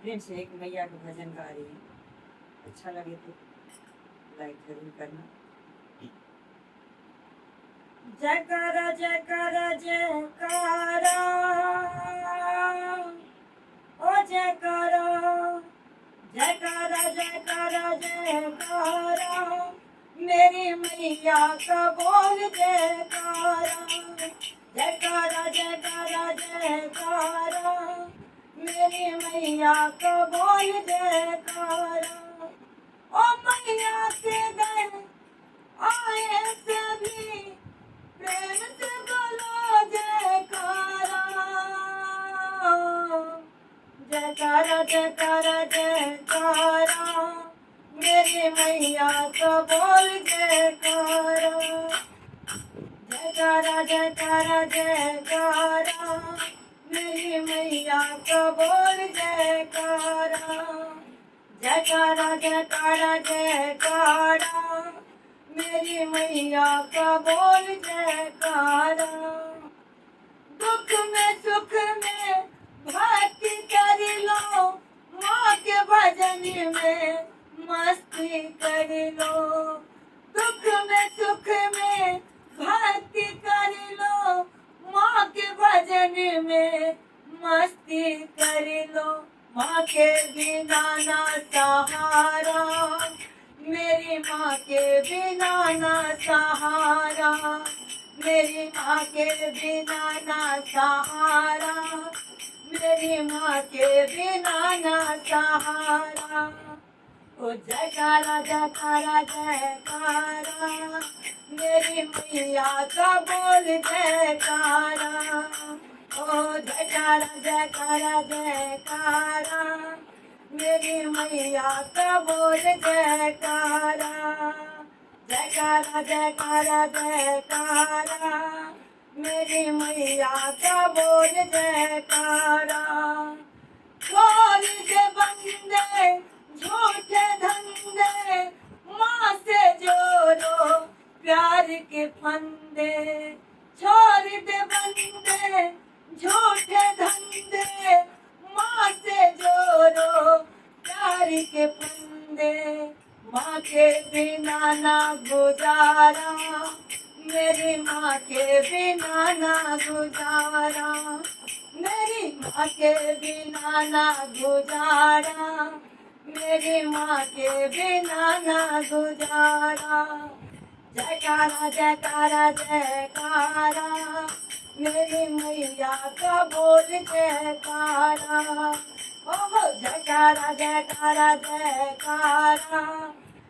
प्रेम से एक मैया का भजन गा रही है। अच्छा लगे तो लाइक जरूर करना। जयकारा जयकारा जयकारा, ओ जयकारा जयकारा जयकारा जयकारा, मेरी मैया का बोल जयकारा। जयकारा जयकारा जयकारा, मेरी मैया का बोल जयकारा। ओ मैया के दर आए सभी, प्रेम से बोलो जयकारा। जयकारा जयकारा जयकारा, मेरी मैया का बोल जयकारा। जयकारा जयकारा जयकारा, मेरी मैया का बोल जयकारा। जयकारा जयकारा जयकारा, मेरी मैया का बोल जयकारा। दुख में सुख में भक्ति कर लो, माँ के भजन में मस्ती कर लो। दुख में सुख में भक्ति कर लो, माँ के भजन में मस्ती कर लो। माँ के बिना ना सहारा, मेरी माँ के बिना ना सहारा। मेरी माँ के बिना ना सहारा, मेरी माँ के बिना ना सहारा। ओ जयकारा जयकारा जयकारा, मेरी मैया का बोल जयकारा। ओ जयकारा जयकारा जयकारा, मेरी मैया का बोल जयकारा। जयकारा जयकारा जयकारा, मेरी मैया का बोल जयकारा। छोड़ दे बंदे झूठे धंधे, माँ से जोड़ो प्यार के फंदे। छोड़ दे बंदे झूठे धंधे, माँ से जोड़ो प्यार के फंदे। माँ के बिना ना गुजारा, मेरी माँ के बिना ना गुजारा। मेरी माँ के बिना ना गुजारा, मेरी माँ के बिना ना गुजारा। जयकारा जयकारा जयकारा, मेरी मैया का बोल जयकारा। ओ जयकारा जयकारा जयकारा,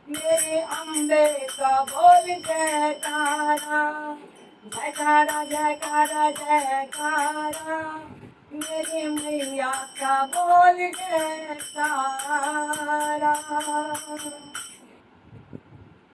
मेरे अम्बे का बोल जयकारा। जयकारा जयकारा जयकारा, मेरी मैया का बोल जयकारा।